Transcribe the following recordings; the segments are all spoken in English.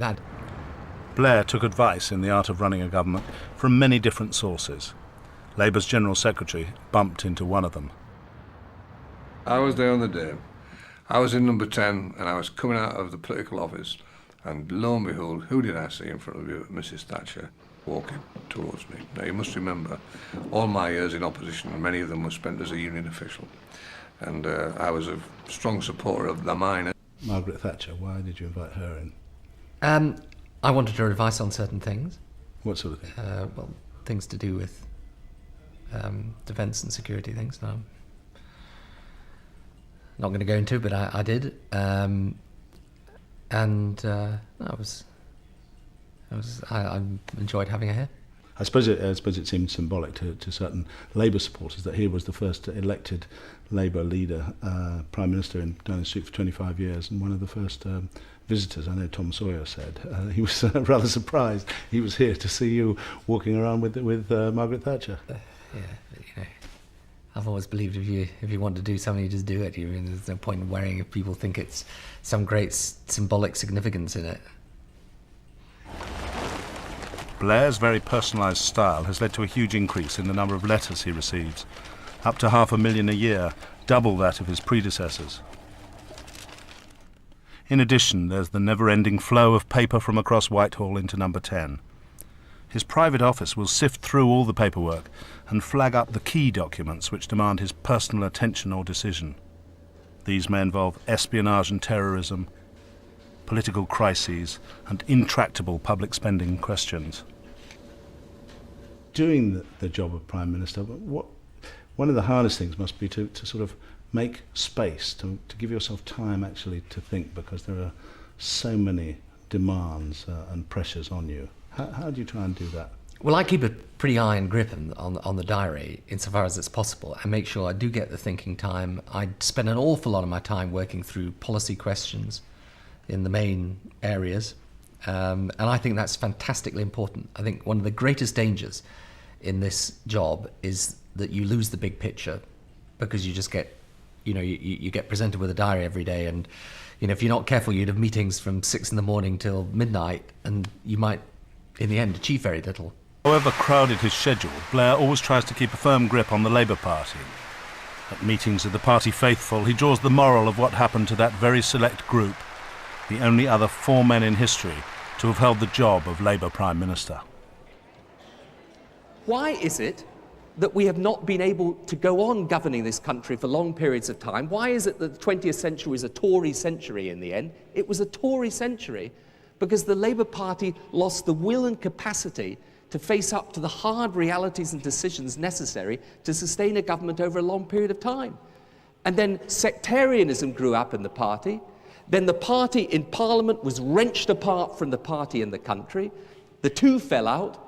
That. Blair took advice in the art of running a government from many different sources. Labour's General Secretary bumped into one of them. I was there on the day. I was in number 10 and I was coming out of the political office, and lo and behold, who did I see in front of you? Mrs. Thatcher walking towards me. Now you must remember, all my years in opposition, and many of them were spent as a union official, and I was a strong supporter of the miners. Margaret Thatcher, why did you invite her in? I wanted her advice on certain things. What sort of thing? Well, things to do with defence and security things. No, I'm not going to go into, but I did, I enjoyed having her here. I suppose it seemed symbolic to certain Labour supporters that he was the first elected Labour leader, Prime Minister in Downing Street for 25 years, and one of the first visitors. I know Tom Sawyer said he was rather surprised he was here to see you walking around with Margaret Thatcher. Yeah, you know, I've always believed if you want to do something, you just do it. There's no point in worrying if people think it's some great symbolic significance in it. Blair's very personalised style has led to a huge increase in the number of letters he receives, up to 500,000 a year, double that of his predecessors. In addition, there's the never-ending flow of paper from across Whitehall into number 10. His private office will sift through all the paperwork and flag up the key documents which demand his personal attention or decision. These may involve espionage and terrorism, political crises, and intractable public spending questions. Doing the job of Prime Minister, one of the hardest things must be to sort of make space, to give yourself time actually to think, because there are so many demands and pressures on you. How do you try and do that? Well, I keep a pretty iron grip on the diary insofar as it's possible, and make sure I do get the thinking time. I spend an awful lot of my time working through policy questions in the main areas, and I think that's fantastically important. I think one of the greatest dangers in this job is that you lose the big picture, because you just get, you get presented with a diary every day, and if you're not careful, you'd have meetings from 6 in the morning till midnight, and you might, in the end, achieve very little. However crowded his schedule, Blair always tries to keep a firm grip on the Labour Party. At meetings of the party faithful, he draws the moral of what happened to that very select group, the only other 4 men in history to have held the job of Labour Prime Minister. Why is it that we have not been able to go on governing this country for long periods of time? Why is it that the 20th century was a Tory century in the end? It was a Tory century because the Labour Party lost the will and capacity to face up to the hard realities and decisions necessary to sustain a government over a long period of time. And then sectarianism grew up in the party. Then the party in Parliament was wrenched apart from the party in the country. The two fell out,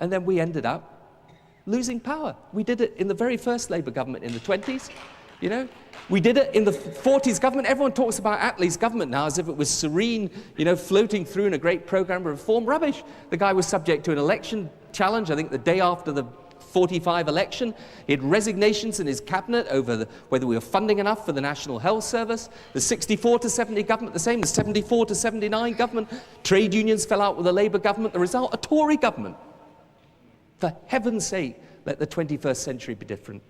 and then we ended up losing power. We did it in the very first Labour government in the 20s, We did it in the 40s government. Everyone talks about Attlee's government now as if it was serene, floating through in a great programme of reform. Rubbish. The guy was subject to an election challenge, I think the day after the 45 election. He had resignations in his cabinet over whether we were funding enough for the National Health Service. The 64 to 70 government, the same. The 74 to 79 government. Trade unions fell out with the Labour government. The result, a Tory government. For heaven's sake, let the 21st century be different.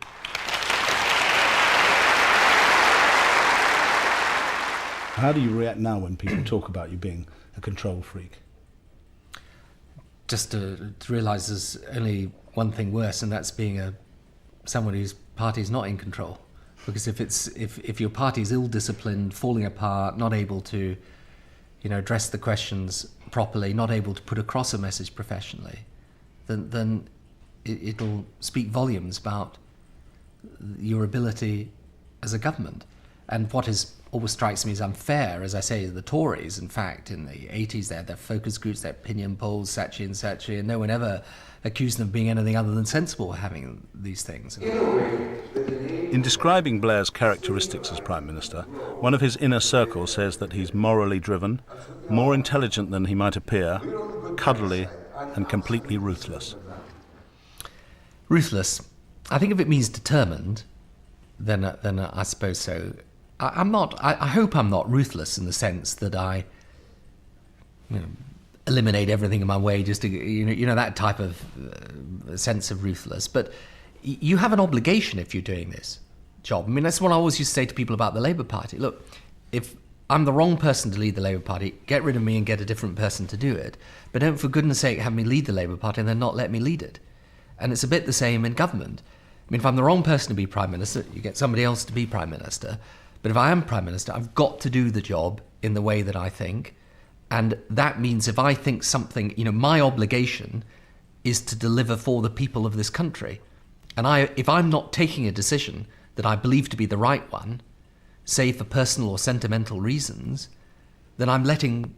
How do you react now when people talk about you being a control freak? Just to realise there's only one thing worse, and that's being someone whose party is not in control. Because if your party is ill-disciplined, falling apart, not able to, address the questions properly, not able to put across a message professionally, then it'll speak volumes about your ability as a government. And what always strikes me as unfair, as I say, the Tories, in fact, in the 80s, they had their focus groups, their opinion polls, Saatchi, and no one ever accused them of being anything other than sensible having these things. In describing Blair's characteristics as Prime Minister, one of his inner circle says that he's morally driven, more intelligent than he might appear, cuddly, and completely ruthless. Ruthless. I think if it means determined, then I suppose so. I hope I'm not ruthless in the sense that I eliminate everything in my way just to, that type of sense of ruthless. But you have an obligation if you're doing this job. I mean, that's what I always used to say to people about the Labour Party. Look, if I'm the wrong person to lead the Labour Party, get rid of me and get a different person to do it. But don't, for goodness sake, have me lead the Labour Party and then not let me lead it. And it's a bit the same in government. I mean, if I'm the wrong person to be Prime Minister, you get somebody else to be Prime Minister. But if I am Prime Minister, I've got to do the job in the way that I think. And that means if I think something, my obligation is to deliver for the people of this country. And if I'm not taking a decision that I believe to be the right one, say for personal or sentimental reasons, then I'm letting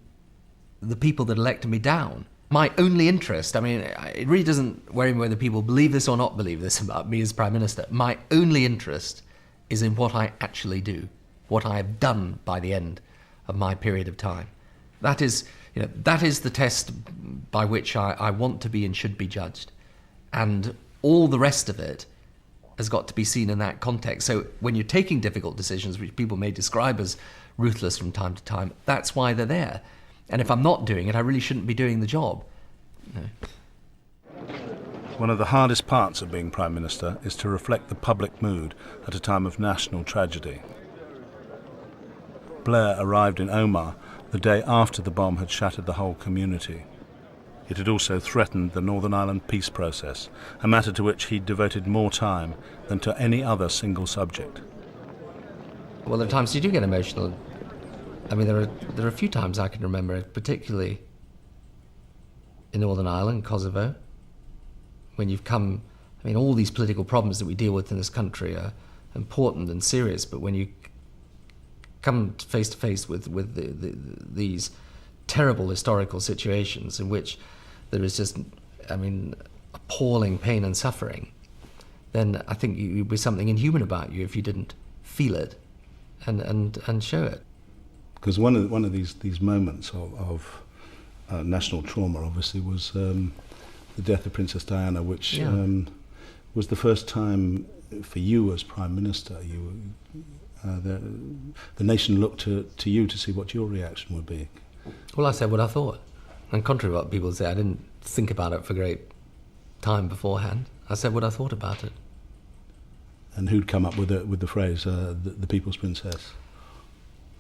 the people that elected me down. My only interest, it really doesn't worry me whether people believe this or not believe this about me as Prime Minister. My only interest is in what I actually do, what I have done by the end of my period of time. That is the test by which I want to be and should be judged. And all the rest of it has got to be seen in that context. So when you're taking difficult decisions, which people may describe as ruthless from time to time, that's why they're there. And if I'm not doing it, I really shouldn't be doing the job. One of the hardest parts of being Prime Minister is to reflect the public mood at a time of national tragedy. Blair arrived in Omagh the day after the bomb had shattered the whole community. It had also threatened the Northern Ireland peace process, a matter to which he'd devoted more time than to any other single subject. Well, there are times you do get emotional. There are a few times I can remember, particularly in Northern Ireland, Kosovo, when you've come. All these political problems that we deal with in this country are important and serious, but when you come face to face with these terrible historical situations in which there is just, appalling pain and suffering, then I think you'd be something inhuman about you if you didn't feel it and show it. Because one of these moments of national trauma, obviously, was the death of Princess Diana, which was the first time for you as Prime Minister. The nation looked to you to see what your reaction would be. Well, I said what I thought. And contrary to what people say, I didn't think about it for a great time beforehand. I said what I thought about it. And who'd come up with the phrase, the People's Princess?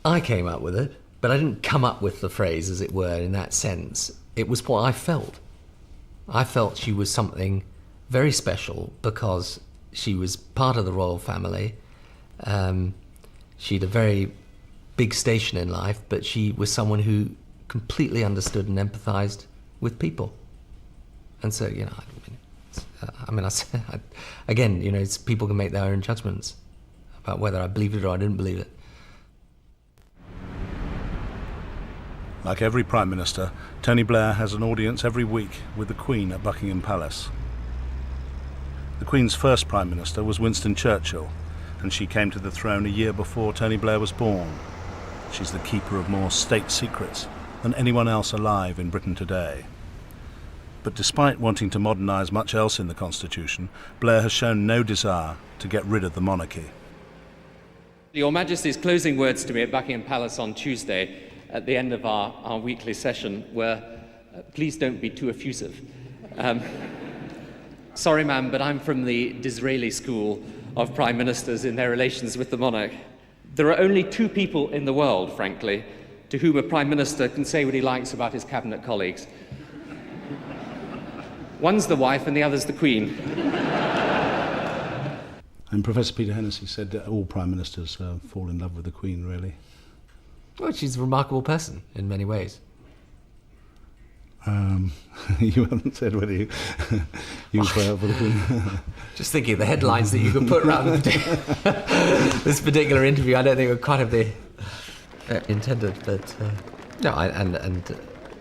I came up with it, but I didn't come up with the phrase, as it were, in that sense. It was what I felt. I felt she was something very special because she was part of the royal family. She had a very big station in life, but she was someone who completely understood and empathized with people. And so, again, people can make their own judgments about whether I believed it or I didn't believe it. Like every Prime Minister, Tony Blair has an audience every week with the Queen at Buckingham Palace. The Queen's first Prime Minister was Winston Churchill, and she came to the throne a year before Tony Blair was born. She's the keeper of more state secrets than anyone else alive in Britain today. But despite wanting to modernise much else in the Constitution, Blair has shown no desire to get rid of the monarchy. Your Majesty's closing words to me at Buckingham Palace on Tuesday at the end of our weekly session were, please don't be too effusive. Sorry, ma'am, but I'm from the Disraeli school of Prime Ministers in their relations with the monarch. There are only two people in the world, frankly, to whom a Prime Minister can say what he likes about his cabinet colleagues. One's the wife and the other's the Queen. And Professor Peter Hennessy said that all Prime Ministers fall in love with the Queen, really. Well, she's a remarkable person in many ways. You haven't said whether you for the Queen. Just thinking of the headlines that you could put around this particular interview, I don't think it would quite have the intended, but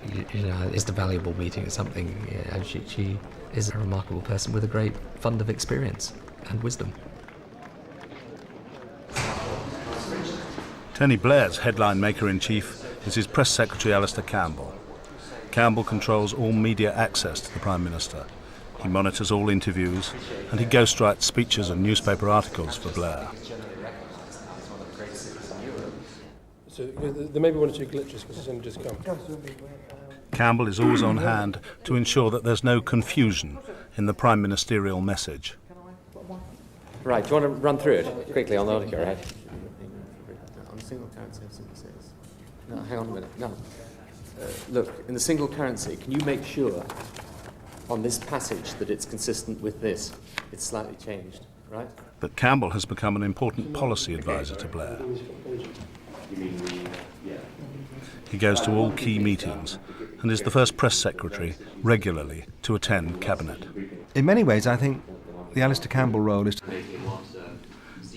it's a valuable meeting. It's something, and she is a remarkable person with a great fund of experience and wisdom. Tony Blair's headline maker-in-chief is his press secretary Alistair Campbell. Campbell controls all media access to the Prime Minister. He monitors all interviews, and he ghostwrites speeches and newspaper articles for Blair. So there may be one or two glitches because it's only just come. Campbell is always on hand to ensure that there's no confusion in the prime ministerial message. Right, do you want to run through it quickly on the article, right? On the single currency, no, hang on a minute. No. Look, in the single currency, can you make sure on this passage that it's consistent with this? It's slightly changed, right? But Campbell has become an important policy advisor to Blair. He goes to all key meetings and is the first press secretary regularly to attend cabinet. In many ways, I think the Alistair Campbell role is...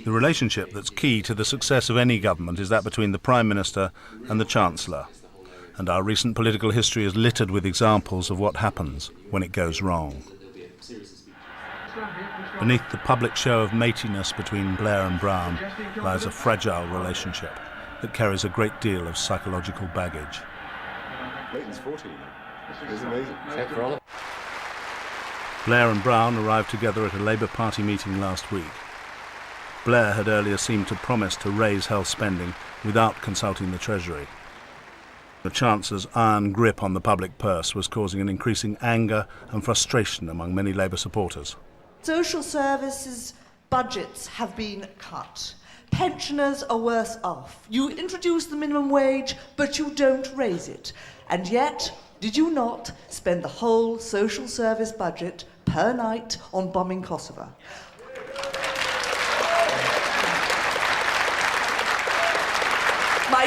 The relationship that's key to the success of any government is that between the Prime Minister and the Chancellor. And our recent political history is littered with examples of what happens when it goes wrong. Beneath the public show of matiness between Blair and Brown lies a fragile relationship that carries a great deal of psychological baggage. Leighton's 40. It's amazing. Blair and Brown arrived together at a Labour Party meeting last week. Blair had earlier seemed to promise to raise health spending without consulting the Treasury. The Chancellor's iron grip on the public purse was causing an increasing anger and frustration among many Labour supporters. Social services budgets have been cut. Pensioners are worse off. You introduce the minimum wage, but you don't raise it. And yet, did you not spend the whole social service budget per night on bombing Kosovo? My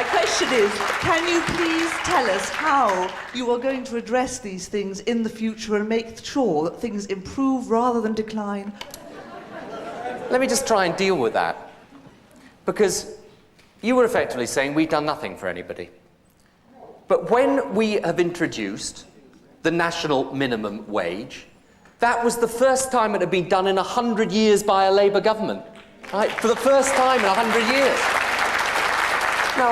question is, can you please tell us how you are going to address these things in the future and make sure that things improve rather than decline? Let me just try and deal with that. Because you were effectively saying we've done nothing for anybody. But when we have introduced the national minimum wage, that was the first time it had been done in 100 years by a Labour government. Right? For the first time in 100 years. Now,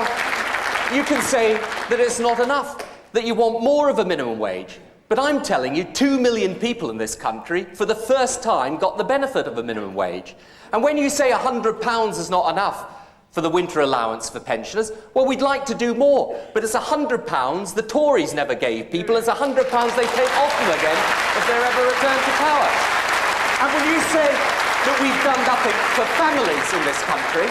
you can say that it's not enough, that you want more of a minimum wage. But I'm telling you, 2 million people in this country, for the first time, got the benefit of a minimum wage. And when you say £100 is not enough for the winter allowance for pensioners, well, we'd like to do more. But it's £100 the Tories never gave people. It's £100 they take off them again if they're ever returned to power. And when you say that we've done nothing for families in this country,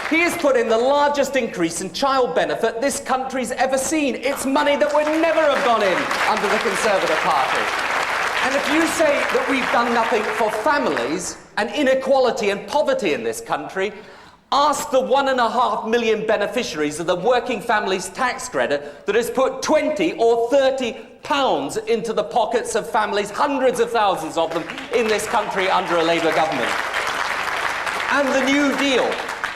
he has put in the largest increase in child benefit this country's ever seen. It's money that would never have gone in under the Conservative Party. And if you say that we've done nothing for families and inequality and poverty in this country, ask the 1.5 million beneficiaries of the Working Families Tax Credit that has put 20 or 30 pounds into the pockets of families, hundreds of thousands of them in this country under a Labour government. And the New Deal,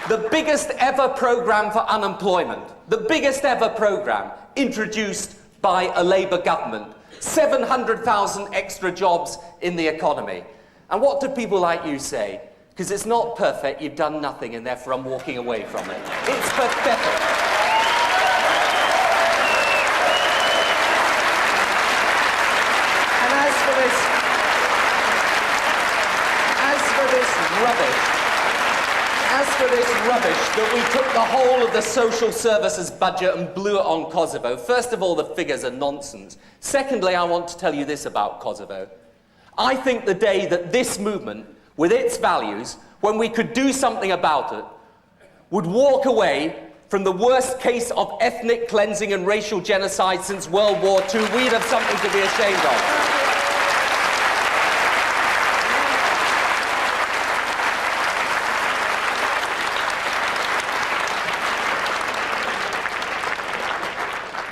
the biggest ever programme for unemployment, the biggest ever programme introduced by a Labour government, 700,000 extra jobs in the economy. And what do people like you say? Because it's not perfect, you've done nothing, and therefore I'm walking away from it. It's pathetic. And as for this rubbish that we took the whole of the social services budget and blew it on Kosovo, first of all, the figures are nonsense. Secondly, I want to tell you this about Kosovo. I think the day that this movement, with its values, when we could do something about it, would walk away from the worst case of ethnic cleansing and racial genocide since World War II, we'd have something to be ashamed of.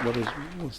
What's